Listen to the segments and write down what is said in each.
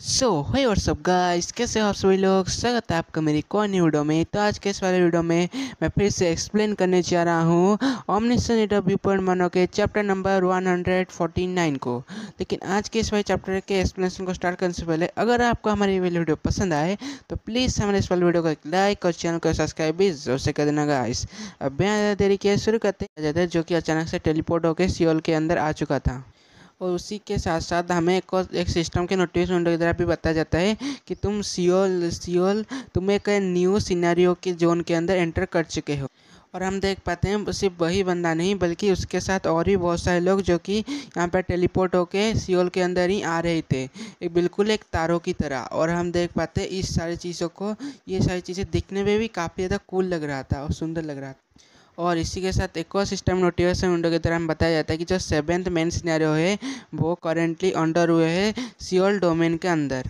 सो हे WhatsApp guys, कैसे हो आप सभी लोग। स्वागत है आपका मेरी एक और न्यू वीडियो में। तो आज के इस वाले वीडियो में मैं फिर से एक्सप्लेन करने जा रहा हूँ ओमनिशन व्यू पॉइंट मानो के चैप्टर नंबर 149 को। लेकिन आज के इस वाले चैप्टर के एक्सप्लेनेशन को स्टार्ट करने से पहले अगर आपको हमारी वाली वीडियो पसंद आए तो प्लीज़ हमारे इस वाले वीडियो को एक लाइक और चैनल को सब्सक्राइब भी जोर से कर देना गाइस। अब बिना ज़्यादा देरी किए शुरू करते हैं, जो कि अचानक से टेलीपोर्ट होकर सियोल के अंदर आ चुका था। और उसी के साथ साथ हमें एक सिस्टम के नोटिफिकेशन के द्वारा भी बताया जाता है कि तुम एक न्यू सिनेरियो के जोन के अंदर एंटर कर चुके हो। और हम देख पाते हैं सिर्फ वही बंदा नहीं बल्कि उसके साथ और भी बहुत सारे लोग जो कि यहाँ पर टेलीपोर्ट होके सियोल के अंदर ही आ रहे थे, बिल्कुल एक तारों की तरह। और हम देख पाते हैं इस सारी चीज़ों को, ये सारी चीज़ें दिखने में भी काफ़ी ज़्यादा कूल लग रहा था और सुंदर लग रहा था। और इसी के साथ एक और सिस्टम नोटिफिकेशन विंडो की तरह हमें बताया जाता है कि जो 7th मेन सिनेरियो है वो करेंटली अंडर हुए है सियोल डोमेन के अंदर।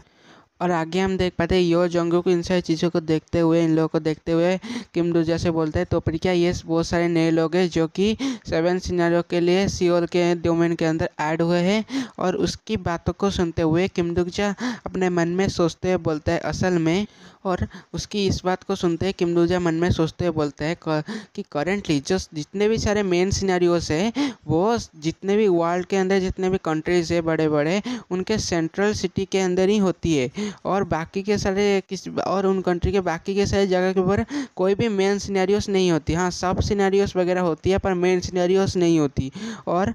और आगे हम देख पाते हैं यो जंगुक इन सारी चीज़ों को देखते हुए, इन लोगों को देखते हुए किम डू जैसे बोलते हैं तो फिर क्या ये बहुत सारे नए लोग हैं जो कि 7 सिनेरियो के लिए सियोल के डोमेन के अंदर ऐड हुए हैं। और उसकी बातों को सुनते हुए किम डू जा अपने मन में सोचते हुए बोलता है असल में, और उसकी इस बात को सुनते हैं किम डू जा मन में सोचते हुए बोलता है कि करेंटली जो जितने भी सारे मेन सिनेरियोस हैं वो जितने भी वर्ल्ड के अंदर जितने भी कंट्रीज़ है बड़े बड़े, उनके सेंट्रल सिटी के अंदर ही होती है। और बाकी के सारे और उन कंट्री के बाकी के सारे जगह के ऊपर कोई भी मेन सिनेरियोस नहीं होती। हाँ, सब सिनेरियोस वगैरह होती है पर मेन सिनेरियोस नहीं होती। और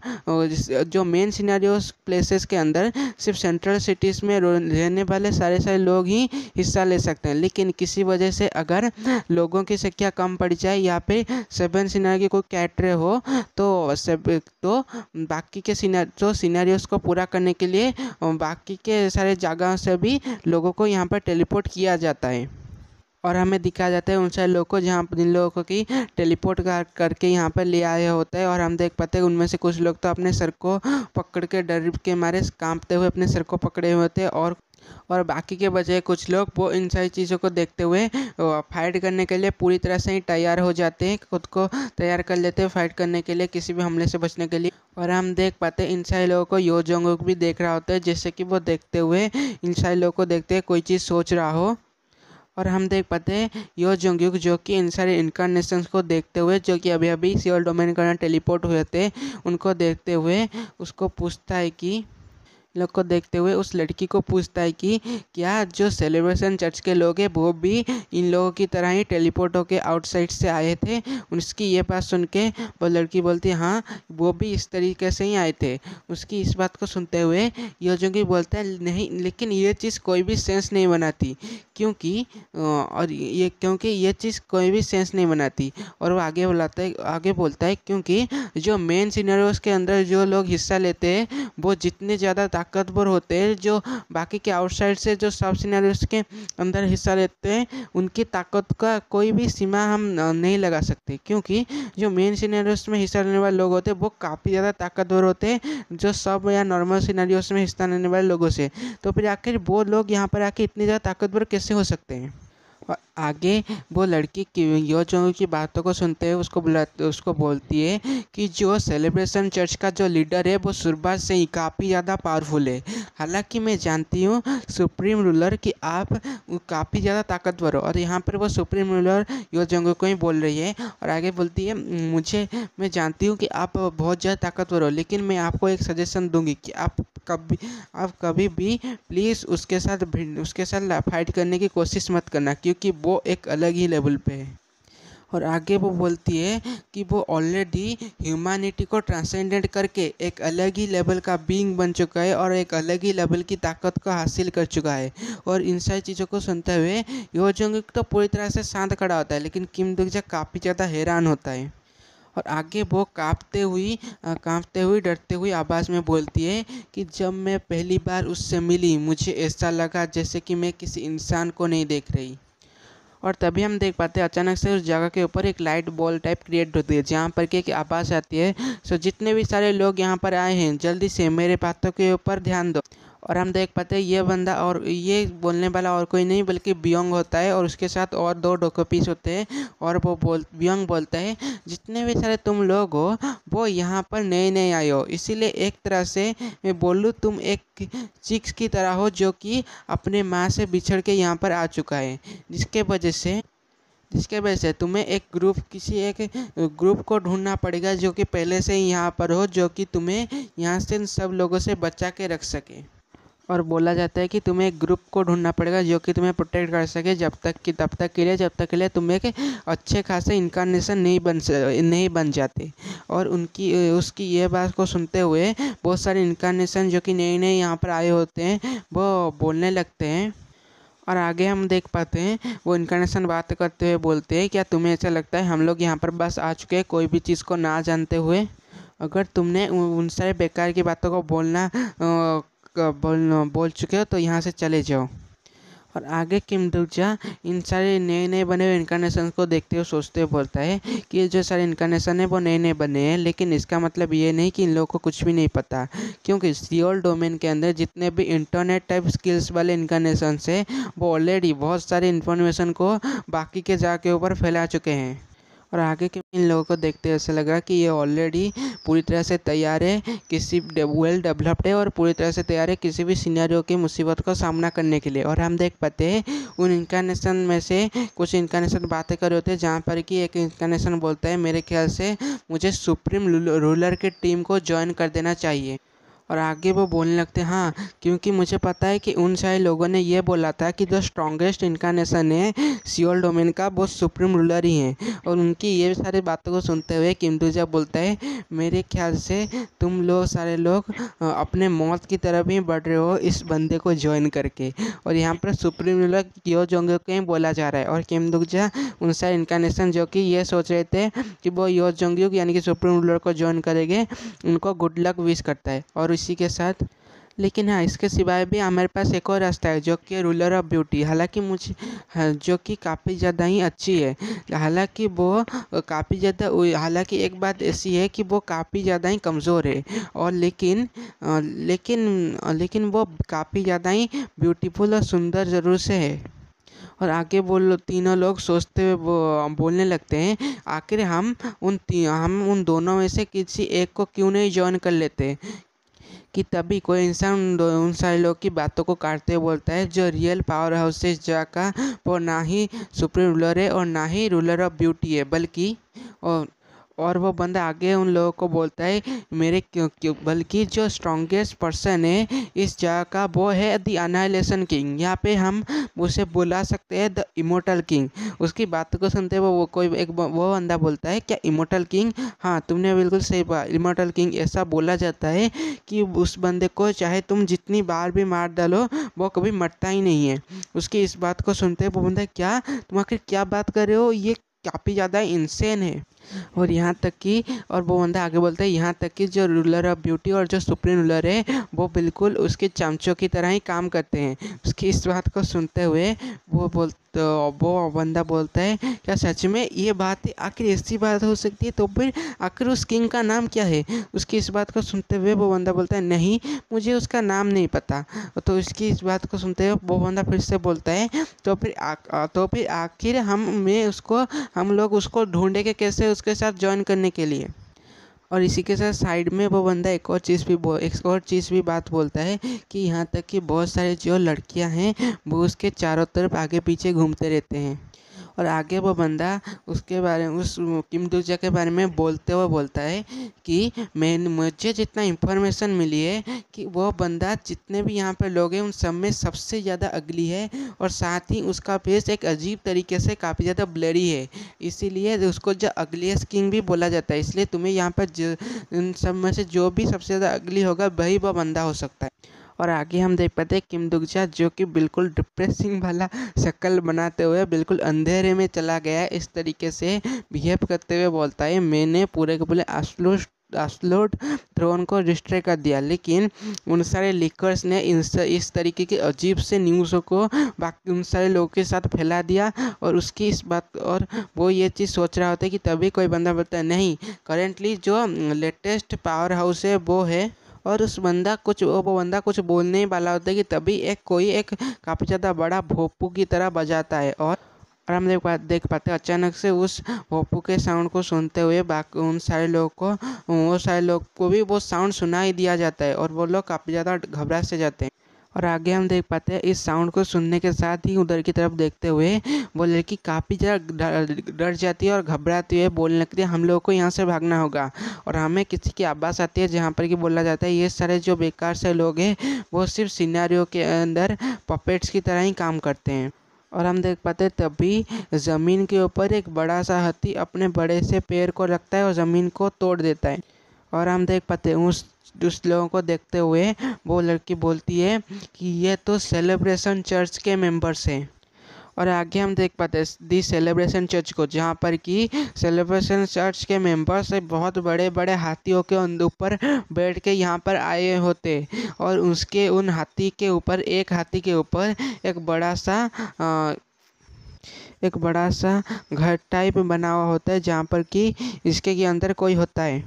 जो मेन सिनेरियोस प्लेसेस के अंदर सिर्फ सेंट्रल सिटीज़ में रहने वाले सारे लोग ही हिस्सा ले सकते हैं। लेकिन किसी वजह से अगर लोगों की संख्या कम पड़ जाए या फिर 7 सिनेरियो की कोई कैटेगरी हो तो बाकी के सिनेरियोस को पूरा करने के लिए बाकी के सारे जगह से भी लोगों को यहाँ पर टेलीपोर्ट किया जाता है। और हमें दिखाया जाता है उन सारे लोगों को जिन लोगों को कि टेलीपोर्ट करके यहाँ पर ले आया होता है। और हम देख पाते हैं उनमें से कुछ लोग तो अपने सर को पकड़ के डर के मारे कांपते हुए अपने सर को पकड़े हुए होते हैं। और बाकी के बजाय कुछ लोग वो इन सारी चीज़ों को देखते हुए फाइट करने के लिए पूरी तरह से ही तैयार हो जाते हैं, खुद को तैयार कर लेते हैं फाइट करने के लिए, किसी भी हमले से बचने के लिए। और हम देख पाते हैं इन सारे लोगों को यो जंगुक भी देख रहा होता है, जैसे कि वो देखते हुए इन सारे लोगों को देखते हुए कोई चीज़ सोच रहा हो। और हम देख पाते हैं यो जंगुक जो कि इन सारे इनकारनेशंस को देखते हुए, जो कि अभी अभी सियोल डोमेन के अंदर टेलीपोर्ट हुए थे, उनको देखते हुए उसको पूछता है कि लोग को देखते हुए उस लड़की को पूछता है कि क्या जो सेलिब्रेशन चर्च के लोग हैं वो भी इन लोगों की तरह ही टेलीपोर्ट होके आउटसाइड से आए थे। उसकी ये बात सुन के वो लड़की बोलती है हाँ, वो भी इस तरीके से ही आए थे। उसकी इस बात को सुनते हुए योजोगी बोलता है नहीं, लेकिन ये चीज़ कोई भी सेंस नहीं बनाती क्योंकि ये चीज़ कोई भी सेंस नहीं बनाती। और वो आगे बोलता है क्योंकि जो मेन सिनेरियोस के अंदर जो लोग हिस्सा लेते हैं वो जितने ज़्यादा ताकतवर होते हैं, जो बाकी के आउटसाइड से जो सब सिनेरियोस के अंदर हिस्सा लेते हैं उनकी ताकत का कोई भी सीमा हम नहीं लगा सकते। क्योंकि जो मेन सिनेरियोस में हिस्सा लेने वाले लोग होते हैं वो काफ़ी ज़्यादा ताकतवर होते हैं जो सब या नॉर्मल सिनेरियोस में हिस्सा लेने वाले लोगों से। तो फिर आखिर वो लोग यहाँ पर आके इतने ज़्यादा ताकतवर कैसे हो सकते हैं। और आगे वो लड़की की यो जंगुक की बातों को सुनते हुए उसको बोलती है कि जो सेलिब्रेशन चर्च का जो लीडर है वो शुरुआत से ही काफ़ी ज़्यादा पावरफुल है। हालांकि मैं जानती हूँ सुप्रीम रूलर कि आप काफ़ी ज़्यादा ताकतवर हो। और यहाँ पर वो सुप्रीम रूलर यो जंगुक को ही बोल रही है। और आगे बोलती है मैं जानती हूँ कि आप बहुत ज़्यादा ताकतवर हो, लेकिन मैं आपको एक सजेशन दूंगी कि आप कभी भी प्लीज़ उसके साथ फाइट करने की कोशिश मत करना, क्योंकि वो एक अलग ही लेवल पे है। और आगे वो बोलती है कि वो ऑलरेडी ह्यूमैनिटी को ट्रांसेंडेंट करके एक अलग ही लेवल का बीइंग बन चुका है और एक अलग ही लेवल की ताकत को हासिल कर चुका है। और इन सारी चीज़ों को सुनते हुए यो जंगुक तो पूरी तरह से शांत खड़ा होता है, लेकिन किम डू जा काफ़ी ज़्यादा हैरान होता है। और आगे वो कांपते हुई डरते हुई आवाज़ में बोलती है कि जब मैं पहली बार उससे मिली मुझे ऐसा लगा जैसे कि मैं किसी इंसान को नहीं देख रही। और तभी हम देख पाते हैं अचानक से उस जगह के ऊपर एक लाइट बॉल टाइप क्रिएट होती है, जहाँ पर कि एक आवाज़ आती है, सो जितने भी सारे लोग यहाँ पर आए हैं जल्दी से मेरे बातों के ऊपर ध्यान दो। और हम देख पाते हैं ये बंदा और ये बोलने वाला और कोई नहीं बल्कि बियोंग होता है और उसके साथ और दो डोकोपीस होते हैं। और वो बियोंग बोलता है जितने भी सारे तुम लोग हो वो यहाँ पर नए नए आए हो, इसीलिए एक तरह से मैं बोलूँ तुम एक चिक्स की तरह हो जो कि अपने माँ से बिछड़ के यहाँ पर आ चुका है, जिसके वजह से तुम्हें किसी एक ग्रुप को ढूंढना पड़ेगा जो कि पहले से ही यहाँ पर हो, जो कि तुम्हें यहाँ से सब लोगों से बचा के रख सके। और बोला जाता है कि तुम्हें एक ग्रुप को ढूंढना पड़ेगा जो कि तुम्हें प्रोटेक्ट कर सके जब तक के लिए तुम एक अच्छे खासे इनकारनेशन नहीं बन जाते। और उसकी ये बात को सुनते हुए बहुत सारे इनकारनेशन जो कि नए नए यहाँ पर आए होते हैं वो बोलने लगते हैं। और आगे हम देख पाते हैं वो इनकारनेशन बात करते हुए बोलते हैं क्या तुम्हें ऐसा लगता है हम लोग यहाँ पर बस आ चुके हैं कोई भी चीज़ को ना जानते हुए? अगर तुमने उन सारे बेकार की बातों को बोल चुके हो तो यहाँ से चले जाओ। और आगे किम डूजा इन सारे नए नए बने हुए इनकारनेशन को देखते हुए सोचते हुए बोलता है कि ये जो सारे इनकारनेशन है वो नए नए बने हैं, लेकिन इसका मतलब ये नहीं कि इन लोगों को कुछ भी नहीं पता, क्योंकि सियोल डोमेन के अंदर जितने भी इंटरनेट टाइप स्किल्स वाले इनकारनेशन है वो ऑलरेडी बहुत सारे इन्फॉर्मेशन को बाकी के जा के ऊपर फैला चुके हैं। और आगे के इन लोगों को देखते ऐसा लगा कि ये ऑलरेडी पूरी तरह से तैयार है, वेल डेवलप्ड है और पूरी तरह से तैयार है किसी भी सिनेरियो की मुसीबत का सामना करने के लिए। और हम देख पाते हैं उन इनकारनेशन में से कुछ इनकारनेशन बातें कर रहे होते हैं, जहाँ पर कि एक इनकारनेशन बोलता है मेरे ख्याल से मुझे सुप्रीम रूलर की टीम को ज्वाइन कर देना चाहिए। और आगे वो बोलने लगते हैं हाँ, क्योंकि मुझे पता है कि उन सारे लोगों ने ये बोला था कि जो स्ट्रॉन्गेस्ट इनकारनेशन है सियोल डोमेन का वो सुप्रीम रूलर ही है। और उनकी ये सारी बातों को सुनते हुए किम डूजा बोलता है मेरे ख्याल से तुम लोग सारे लोग अपने मौत की तरफ ही बढ़ रहे हो इस बंदे को ज्वाइन करके। और यहाँ पर सुप्रीम रूलर कियो जोंग को ही बोला जा रहा है। और किम डूजा उन सारे इनकारनेशन जो कि ये सोच रहे थे कि वो यो जोंग यानी कि सुप्रीम रूलर को ज्वाइन करेंगे उनको गुड लक विश करता है। और इसी के साथ लेकिन हाँ, इसके सिवाय भी हमारे पास एक और रास्ता है जो कि रूलर ऑफ ब्यूटी, हालांकि मुझे हाँ, जो कि काफ़ी ज़्यादा ही अच्छी है। हालांकि एक बात ऐसी है कि वो काफ़ी ज़्यादा ही कमज़ोर है और लेकिन वो काफ़ी ज़्यादा ही ब्यूटीफुल और सुंदर ज़रूर से है। और आगे तीनों लोग सोचते हुए वो बोलने लगते हैं आखिर हम उन दोनों में से किसी एक को क्यों नहीं ज्वाइन कर लेते। कि तभी कोई इंसान उन सारे लोग की बातों को काटते हुए बोलता है जो रियल पावर हाउस है इस जगह का वो ना ही सुप्रीम रूलर है और ना ही रूलर ऑफ ब्यूटी है बल्कि और वो बंदा आगे उन लोगों को बोलता है बल्कि जो स्ट्रॉन्गेस्ट पर्सन है इस जगह का वो है द अनाइलेशन किंग, यहाँ पे हम उसे बुला सकते हैं द इमोर्टल किंग। उसकी बात को सुनते हुए वो बंदा बोलता है क्या इमोर्टल किंग? हाँ, तुमने बिल्कुल सही बात, इमोर्टल किंग ऐसा बोला जाता है कि उस बंदे को चाहे तुम जितनी बार भी मार डालो वो कभी मरता ही नहीं है। उसकी इस बात को सुनते हुए वो बंदा क्या तुम आखिर क्या बात कर रहे हो, ये काफ़ी ज़्यादा इंसेन है। और वो बंदा आगे बोलता है यहाँ तक कि जो रूलर ऑफ ब्यूटी और जो सुप्रीम रूलर है वो बिल्कुल उसके चमचों की तरह ही काम करते हैं। उसकी इस बात को सुनते हुए वो बंदा बोलता है क्या सच में ये बात है, आखिर ऐसी बात हो सकती है तो फिर आखिर उस किंग का नाम क्या है? उसकी इस बात को सुनते हुए वो बंदा बोलता है नहीं, मुझे उसका नाम नहीं पता। तो इसकी इस बात को सुनते हुए वो बंदा फिर से बोलता है तो फिर आखिर हम लोग उसको ढूंढेंगे कैसे उसके साथ ज्वाइन करने के लिए। और इसी के साथ साइड में वो बंदा एक और चीज़ भी बात बोलता है कि यहाँ तक कि बहुत सारे जो लड़कियाँ हैं वो उसके चारों तरफ आगे पीछे घूमते रहते हैं। और आगे वो बंदा उसके बारे में उस किम डूजा के बारे में बोलते हुए बोलता है कि मुझे जितना इन्फॉर्मेशन मिली है कि वो बंदा जितने भी यहाँ पर लोग हैं उन सब में सबसे ज़्यादा अगली है और साथ ही उसका फेस एक अजीब तरीके से काफ़ी ज़्यादा ब्लरी है, इसीलिए उसको जो अगलीस्ट किंग भी बोला जाता है। इसलिए तुम्हें यहाँ पर इन सब में से जो भी सबसे ज़्यादा अगली होगा वही वो बंदा हो सकता है। और आगे हम देख पाते हैं किम डूजा जो कि बिल्कुल डिप्रेसिंग वाला शक्ल बनाते हुए बिल्कुल अंधेरे में चला गया है, इस तरीके से बिहेव करते हुए बोलता है मैंने पूरे के पूरे एब्सोल्यूट थ्रोन को डिस्ट्रॉय कर दिया, लेकिन उन सारे लीकर्स ने इस तरीके के अजीब से न्यूज़ों को बाकी उन सारे लोगों के साथ फैला दिया। और उसकी इस बात और वो ये चीज़ सोच रहा होता है कि तभी कोई बंदा बोलता है नहीं, करेंटली जो लेटेस्ट पावर हाउस है वो है। और वो बंदा कुछ बोलने ही वाला होता है कि तभी एक काफ़ी ज़्यादा बड़ा भोंपू की तरह बजाता है। और हम देख पाते हैं अचानक से उस भोंपू के साउंड को सुनते हुए बाकी वो सारे लोग को भी वो साउंड सुनाई दिया जाता है और वो लोग काफ़ी ज़्यादा घबरा से जाते हैं। और आगे हम देख पाते हैं इस साउंड को सुनने के साथ ही उधर की तरफ देखते हुए वो लड़की काफ़ी ज़्यादा डर जाती है और घबराती हुई बोलने लगती है हम लोगों को यहाँ से भागना होगा। और हमें किसी की आवाज़ आती है जहाँ पर कि बोला जाता है ये सारे जो बेकार से लोग हैं वो सिर्फ सिनेरियो के अंदर पपेट्स की तरह ही काम करते हैं। और हम देख पाते हैं तभी ज़मीन के ऊपर एक बड़ा सा हाथी अपने बड़े से पैर को रखता है और ज़मीन को तोड़ देता है। और हम देख पाते हैं उस लोगों को देखते हुए वो लड़की बोलती है कि ये तो सेलिब्रेशन चर्च के मेंबर्स हैं। और आगे हम देख पाते हैं दी सेलिब्रेशन चर्च को जहाँ पर कि सेलिब्रेशन चर्च के मेंबर्स बहुत बड़े बड़े हाथियों के ऊपर बैठ के यहाँ पर आए होते और उन हाथी के ऊपर एक बड़ा सा घर टाइप बना हुआ होता है जहाँ पर कि इसके अंदर कोई होता है।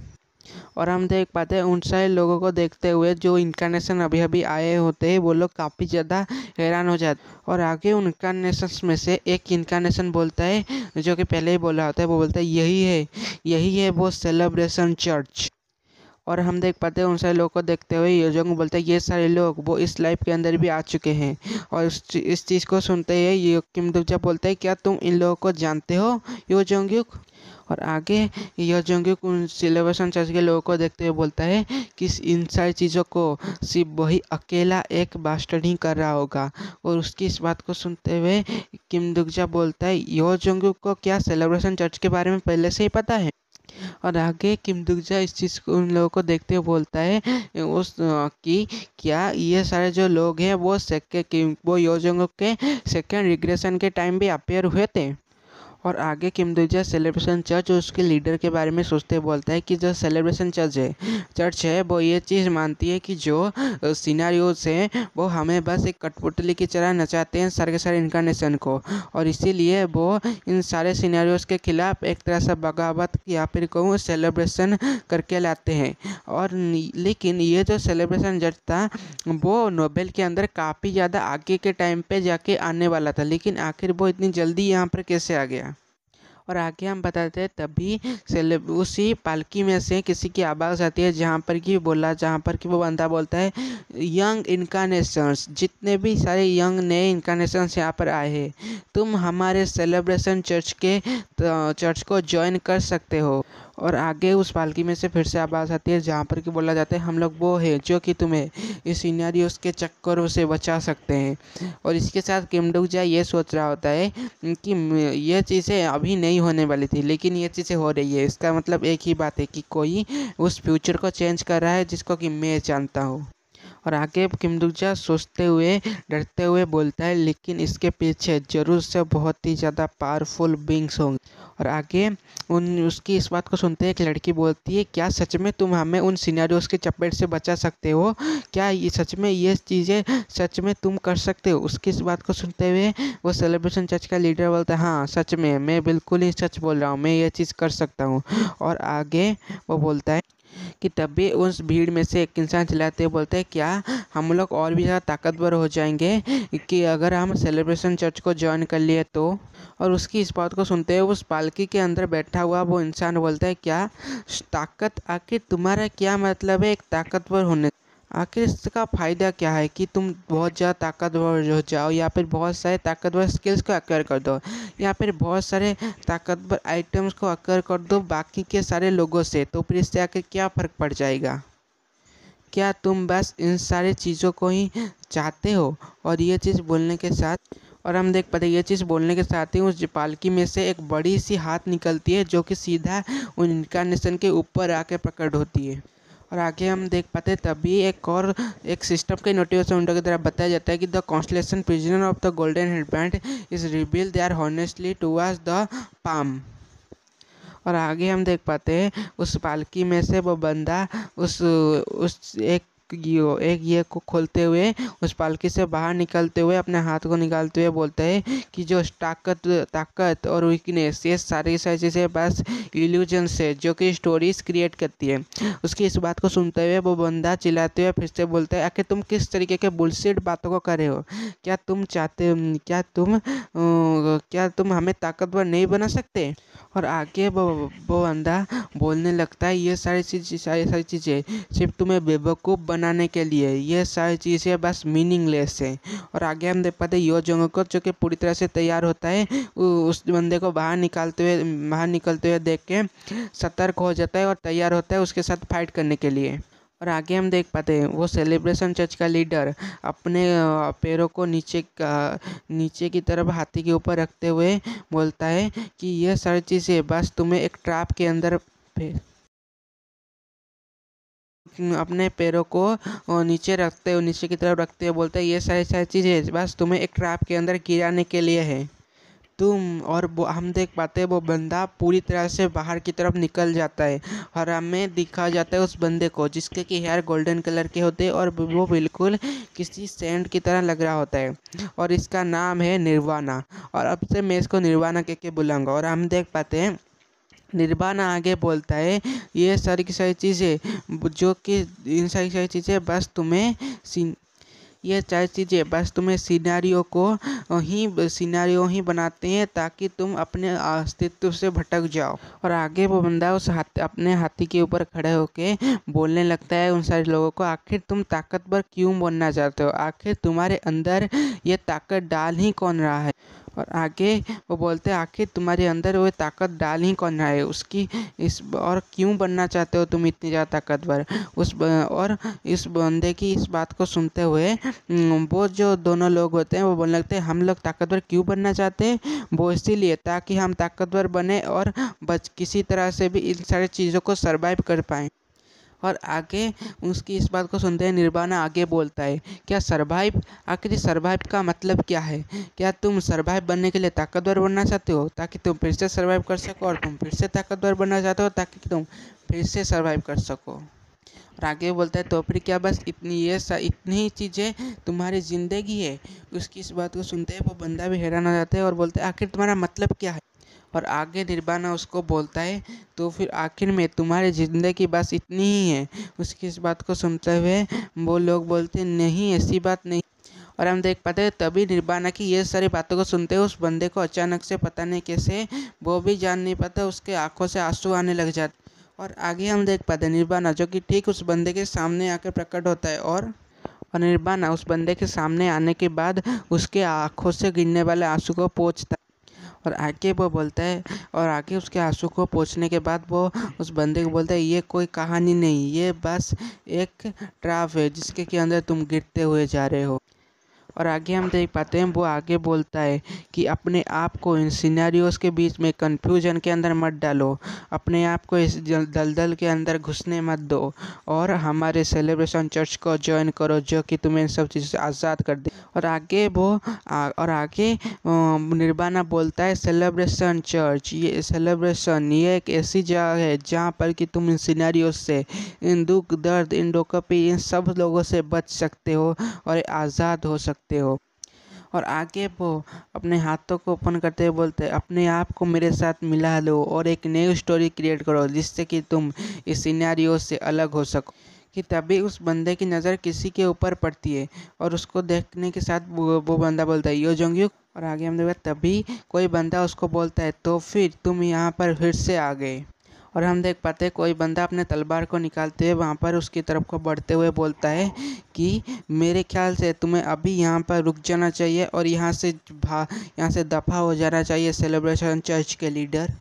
और हम देख पाते हैं उन सारे लोगों को देखते हुए जो इनकारनेशन अभी अभी आए होते हैं वो लोग काफ़ी ज़्यादा हैरान हो जाते हैं। और आगे उन इनकारनेशंस में से एक इनकारनेशन बोलता है जो कि पहले ही बोला होता है, वो बोलता है यही है वो सेलिब्रेशन चर्च। और हम देख पाते हैं उन सारे लोगों को देखते हुए योजोंग बोलते हैं ये सारे लोग वो इस लाइफ के अंदर भी आ चुके हैं। और इस चीज़ को सुनते ही ये किम दुबजा बोलता है क्या तुम इन लोगों को जानते हो योजोंग्युक। और आगे योजोंग्युक उन सेलिब्रेशन चर्च के लोगों को देखते हुए बोलता है कि इन सारी चीज़ों को सिर्फ वही अकेला एक बास्टर्ड ही कर रहा होगा। और उसकी इस बात को सुनते हुए किम दुबजा बोलता है योजोंग्युक को क्या सेलिब्रेशन चर्च के बारे में पहले से ही पता है। और आगे किम दुगजा इस चीज़ को उन लोगों को देखते हुए बोलता है कि क्या ये सारे जो लोग हैं वो योजोंग के सेकेंड रिग्रेशन के टाइम भी अपेयर हुए थे। और आगे किम दुगजा सेलिब्रेशन चर्च और उसके लीडर के बारे में सोचते बोलता है कि जो सेलिब्रेशन चर्च है वो ये चीज़ मानती है कि जो सिनारियोस हैं वो हमें बस एक कठपुतली की तरह नचाते हैं सारे के सारे इनकारनेशन को। और इसीलिए वो इन सारे सिनारियोस के खिलाफ एक तरह से बगावत या फिर कहूँ सेलिब्रेशन करके लाते हैं। और लेकिन ये जो सेलिब्रेशन चर्च था वो नोबेल के अंदर काफ़ी ज़्यादा आगे के टाइम पे जाके आने वाला था, लेकिन आखिर वो इतनी जल्दी यहाँ पर कैसे आ गया। और आगे हम बताते हैं तभी उसी पालकी में से किसी की आवाज़ आती है जहाँ पर कि वो बंदा बोलता है यंग इनकारनेशंस, जितने भी सारे यंग नए इनकारनेशंस यहाँ पर आए हैं तुम हमारे सेलिब्रेशन चर्च को ज्वाइन कर सकते हो। और आगे उस पालकी में से फिर से आवाज़ आती है जहाँ पर कि बोला जाता है हम लोग वो है जो कि तुम्हें इस सिनेरियोस के चक्करों से बचा सकते हैं। और इसके साथ किम दुगजा ये सोच रहा होता है कि ये चीज़ें अभी नहीं होने वाली थी लेकिन ये चीज़ें हो रही है, इसका मतलब एक ही बात है कि कोई उस फ्यूचर को चेंज कर रहा है जिसको कि मैं जानता हूँ। और आगे किम दुगजा सोचते हुए डरते हुए बोलता है लेकिन इसके पीछे जरूर से बहुत ही ज़्यादा पावरफुल बींग्स होंगे। और आगे उसकी इस बात को सुनते एक लड़की बोलती है क्या सच में तुम हमें उन सिनेरियोस के चपेट से बचा सकते हो, क्या ये सच में ये चीज़ें सच में तुम कर सकते हो। उसकी इस बात को सुनते हुए वो सेलिब्रेशन चर्च का लीडर बोलता है हाँ सच में, मैं बिल्कुल ही सच बोल रहा हूँ, मैं ये चीज़ कर सकता हूँ। और आगे वो बोलता है कि तभी उस भीड़ में से एक इंसान चिल्लाते हुए बोलते हैं क्या हम लोग और भी ज़्यादा ताकतवर हो जाएंगे कि अगर हम सेलिब्रेशन चर्च को ज्वाइन कर लिए तो। और उसकी इस बात को सुनते हुए उस पालकी के अंदर बैठा हुआ वो इंसान बोलता है क्या ताकत, आखिर तुम्हारा क्या मतलब है एक ताकतवर होने, आखिर इसका फ़ायदा क्या है कि तुम बहुत ज़्यादा ताकतवर हो जाओ या फिर बहुत सारे ताकतवर स्किल्स को एक्वायर कर दो या फिर बहुत सारे ताकतवर आइटम्स को एक्वायर कर दो बाकी के सारे लोगों से, तो फिर इससे आखिर क्या फ़र्क पड़ जाएगा। क्या तुम बस इन सारी चीज़ों को ही चाहते हो। और ये चीज़ बोलने के साथ और हम देख पाते ये चीज़ बोलने के साथ ही उस पालकी में से एक बड़ी सी हाथ निकलती है जो कि सीधा उन इनकारनेशन के ऊपर आके प्रकट होती है। और आगे हम देख पाते तभी एक सिस्टम के नोटिफिकेशन विंडो की तरफ बताया जाता है कि the constellation prisoner of the golden headband is reveal their honestly towards the palm. और आगे हम देख पाते हैं उस पालकी में से वो बंदा उस एक ये को खोलते हुए उस पालकी से बाहर निकलते हुए अपने हाथ को निकालते हुए बोलता है कि जो ताकत और वीकनेस ये सारी चीज़ें बस इल्यूजन्स है जो कि स्टोरीज क्रिएट करती है। उसकी इस बात को सुनते हुए वो बंदा चिल्लाते हुए फिर से बोलता है, आखिर तुम किस तरीके के बुलशिट बातों को कर रहे हो? क्या तुम हमें ताकतवर नहीं बना सकते? और आगे वो बंदा बोलने लगता है, ये सारी चीज़ें सिर्फ तुम्हें बेवकूफ़ बनाने के लिए, ये सारी चीज़ें बस मीनिंगलेस है। और आगे हम देख पाते यो जोंग को जो कि पूरी तरह से तैयार होता है, उस बंदे को बाहर निकलते हुए देख के सतर्क हो जाता है और तैयार होता है उसके साथ फाइट करने के लिए। और आगे हम देख पाते हैं वो सेलिब्रेशन चर्च का लीडर अपने पैरों को नीचे की तरफ हाथी के ऊपर रखते हुए बोलता है कि यह सारी चीज़ें बस तुम्हें एक ट्रैप के अंदर अपने पैरों को नीचे की तरफ रखते हुए बोलता है, ये सारी चीज़ें बस तुम्हें एक ट्रैप के अंदर गिराने के लिए है। हम देख पाते हैं वो बंदा पूरी तरह से बाहर की तरफ निकल जाता है और हमें दिखा जाता है उस बंदे को जिसके कि हेयर गोल्डन कलर के होते हैं और वो बिल्कुल किसी सैंड की तरह लग रहा होता है और इसका नाम है निर्वाणा। और अब से मैं इसको निर्वाणा कह के बुलाऊंगा। और हम देख पाते हैं निर्वाणा आगे बोलता है, ये सारी की सारी चीज़ें जो कि इन सारी चीज़ें बस तुम्हें सिनेरियो ही बनाते हैं ताकि तुम अपने अस्तित्व से भटक जाओ। और आगे वो बंदा अपने हाथी के ऊपर खड़े होके बोलने लगता है उन सारे लोगों को, आखिर तुम ताकतवर क्यों बनना चाहते हो? आखिर तुम्हारे अंदर ये ताकत डाल ही कौन रहा है? और आगे वो बोलते हैं, आखिर तुम्हारे अंदर वो ताकत डाल ही कौन रहा है उसकी और क्यों बनना चाहते हो तुम इतनी ज़्यादा ताकतवर? और इस बंदे की इस बात को सुनते हुए वो जो दोनों लोग होते हैं वो बोलने लगते हैं, हम लोग ताकतवर क्यों बनना चाहते हैं? वो इसीलिए ताकि हम ताकतवर बने और किसी तरह से भी इन सारी चीज़ों को सर्वाइव कर पाएँ। और आगे उसकी इस बात को सुनते हैं निर्वाणा आगे बोलता है, क्या सरवाइव? आखिर सरवाइव का मतलब क्या है? क्या तुम सरवाइव बनने के लिए ताकतवर बनना चाहते हो ताकि तुम फिर से सरवाइव कर सको, और तुम फिर से ताकतवर बनना चाहते हो ताकि तुम फिर से सरवाइव कर सको? और आगे बोलता है, तो फिर क्या बस इतनी ही चीज़ें तुम्हारी ज़िंदगी है? उसकी इस बात को सुनते हैं वो बंदा भी हैरान हो जाता है और बोलता है, आखिर तुम्हारा मतलब क्या है? और आगे निर्वाणा उसको बोलता है, तो फिर आखिर में तुम्हारी ज़िंदगी बस इतनी ही है? उसकी इस बात को सुनते हुए वो लोग बोलते हैं, नहीं ऐसी बात नहीं। और हम देख पाते हैं तभी निर्वाणा की ये सारी बातों को सुनते हुए उस बंदे को अचानक से पता नहीं कैसे वो भी जान नहीं पाता उसके आंखों से आंसू आने लग जाते। और आगे हम देख पाते हैं निर्वाणा जो कि ठीक उस बंदे के सामने आकर प्रकट होता है और निर्वाणा उस बंदे के सामने आने के बाद उसके आंखों से गिरने वाले आंसू को पोंछता है। और आगे वो बोलता है, और आगे उसके आंसू को पोंछने के बाद वो उस बंदे को बोलता है, ये कोई कहानी नहीं, ये बस एक ट्रैप है जिसके के अंदर तुम गिरते हुए जा रहे हो। और आगे हम देख पाते हैं वो आगे बोलता है कि अपने आप को इन सिनेरियोस के बीच में कन्फ्यूजन के अंदर मत डालो, अपने आप को इस दलदल के अंदर घुसने मत दो और हमारे सेलिब्रेशन चर्च को ज्वाइन करो जो कि तुम्हें इन सब चीज़ों से आज़ाद कर दे। और आगे निर्वाणा बोलता है, सेलिब्रेशन चर्च ये एक ऐसी जगह है जहाँ पर कि तुम इन सिनेरियोस से, इन दुख दर्द, इन डोकापी, इन सब लोगों से बच सकते हो और आज़ाद हो सकते हो। और आगे वो अपने हाथों को ओपन करते हुए बोलते हैं, अपने आप को मेरे साथ मिला लो और एक नई स्टोरी क्रिएट करो जिससे कि तुम इस सिनेरियो से अलग हो सको। कि तभी उस बंदे की नज़र किसी के ऊपर पड़ती है और उसको देखने के साथ वो बंदा बोलता है, यो जोंगयुक। और आगे हम देखते तभी कोई बंदा उसको बोलता है, तो फिर तुम यहाँ पर फिर से आ गए। और हम देख पाते हैं कोई बंदा अपने तलवार को निकालते हुए वहाँ पर उसकी तरफ को बढ़ते हुए बोलता है कि मेरे ख्याल से तुम्हें अभी यहाँ पर रुक जाना चाहिए और यहाँ से दफ़ा हो जाना चाहिए सेलिब्रेशन चर्च के लीडर।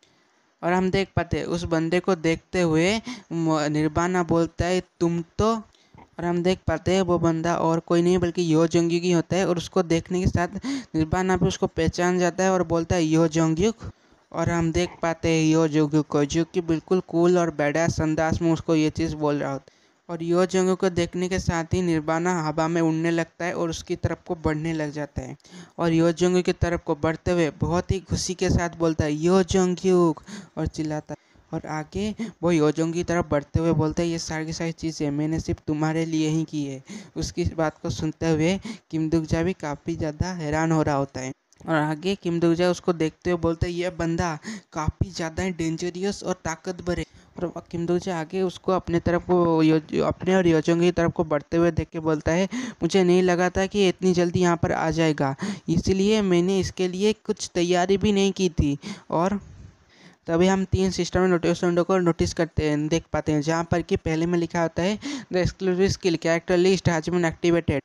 और हम देख पाते हैं उस बंदे को देखते हुए निर्वाणा बोलता है, तुम तो। और हम देख पाते हैं वो बंदा और कोई नहीं बल्कि यो जोंगयुक ही होता है और उसको देखने के साथ निर्वाणा भी उसको पहचान जाता है और बोलता है, यो जोंगयुक। और हम देख पाते हैं यो जोंगयुक को जो कि बिल्कुल कूल और बैडास अंदाज में उसको ये चीज़ बोल रहा होता है। और यो जोंगयुक को देखने के साथ ही निर्वाणा हवा में उड़ने लगता है और उसकी तरफ को बढ़ने लग जाता है और यो जोंगयुक की तरफ को बढ़ते हुए बहुत ही खुशी के साथ बोलता है, यो जोंगयुक, और चिल्लाता है। और आगे वो योजोंग की तरफ बढ़ते हुए बोलता है ये सारी की सारी चीज़ें मैंने सिर्फ तुम्हारे लिए ही की है। उसकी इस बात को सुनते हुए किम दुकजा भी काफ़ी ज़्यादा हैरान हो रहा होता है। और आगे किम दुकजा उसको देखते हुए बोलता है यह बंदा काफ़ी ज़्यादा डेंजरियस और ताकतवर है। और किम दुकजा आगे उसको अपने तरफ को अपने और योजोंग की तरफ को बढ़ते हुए देख के बोलता है मुझे नहीं लगा था कि इतनी जल्दी यहाँ पर आ जाएगा, इसलिए मैंने इसके लिए कुछ तैयारी भी नहीं की थी। और तभी हम 3 सिस्टम में नोटिफिकेशन को नोटिस करते हैं, देख पाते हैं, जहाँ पर कि पहले में लिखा होता है the exclusive skill character list has been activated.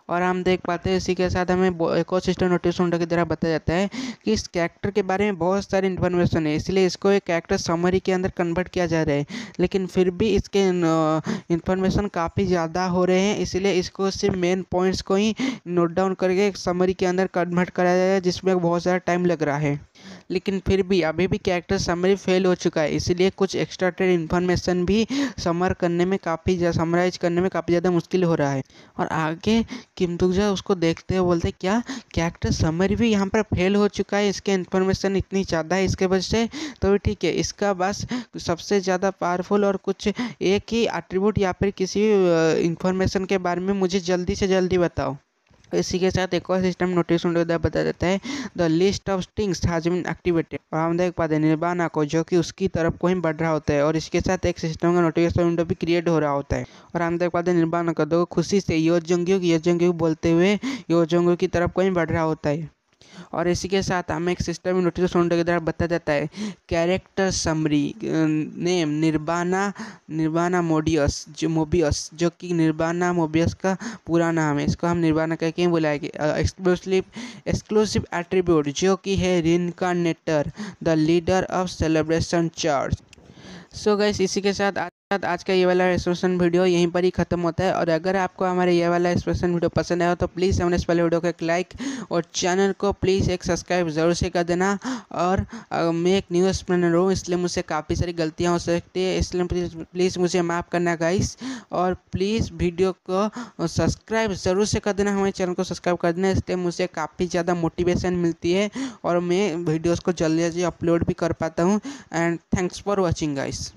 और हम देख पाते हैं इसी के साथ हमें एक और सिस्टम नोटिफिकेशन की तरह बताया जाता है कि इस कैरेक्टर के बारे में बहुत सारी इन्फॉर्मेशन है, इसलिए इसको एक कैरेक्टर समरी के अंदर कन्वर्ट किया जा रहा है। लेकिन फिर भी इसके इन्फॉर्मेशन काफ़ी ज़्यादा हो रहे हैं, इसलिए इसको सिर्फ मेन पॉइंट्स को ही नोट डाउन करके एक समरी के अंदर कन्वर्ट करा जाए, जिसमें बहुत ज़्यादा टाइम लग रहा है। लेकिन फिर भी अभी भी कैरेक्टर समरी फेल हो चुका है, इसलिए कुछ एक्स्ट्रा इन्फॉर्मेशन भी समराइज करने में काफ़ी ज़्यादा मुश्किल हो रहा है। और आगे किम दुकजा उसको देखते हुए बोलते क्या कैरेक्टर समरी भी यहाँ पर फेल हो चुका है, इसके इन्फॉर्मेशन इतनी ज़्यादा है इसके वजह से, तो ठीक है, इसका बस सबसे ज़्यादा पावरफुल और कुछ एक ही एट्रीब्यूट या फिर किसी इन्फॉर्मेशन के बारे में मुझे जल्दी से जल्दी बताओ। इसी के साथ एक और सिस्टम नोटिफिकेशन बता देता है the list of stings has been activated. और हम देख पाते हैं निर्वाणा को, जो कि उसकी तरफ को ही बढ़ रहा होता है, और इसके साथ एक सिस्टम का नोटिफिकेशन विंडो भी क्रिएट हो रहा होता है। और हम देख पाते हैं निर्वाणा को दो खुशी से यो जोंग्यूक बोलते हुए यो जोंग्यूक की तरफ को ही बढ़ रहा होता है। और इसी के साथ हमें एक सिस्टम में नोटिफिकेशन की तरफ बता जाता है character summary name nirvana Mobius, जो कि निर्वाणा मोबियस का पूरा नाम है, इसको हम निर्वाणा कह के ही बुलाएंगे। एक्सक्लूसिव एट्रीब्यूट जो कि है reincarnator, the leader of celebration church. So guys, इसी के साथ आज का ये वाला एक्सप्रेशन वीडियो यहीं पर ही खत्म होता है। और अगर आपको हमारे ये वाला एक्सप्रेशन वीडियो पसंद आया तो प्लीज़ हमने इस वाले वीडियो को एक लाइक और चैनल को प्लीज़ एक सब्सक्राइब ज़रूर से कर देना। और मैं एक न्यू एक्सप्लेनर हूँ, इसलिए मुझसे काफ़ी सारी गलतियाँ हो सकती है, इसलिए प्लीज़ मुझे माफ़ करना गाइस। और प्लीज़ वीडियो को सब्सक्राइब ज़रूर से कर देना, हमारे चैनल को सब्सक्राइब कर देना, इसलिए मुझे काफ़ी ज़्यादा मोटिवेशन मिलती है और मैं वीडियोज़ को जल्दी जल्दी अपलोड भी कर पाता हूँ। And thanks for watching guys.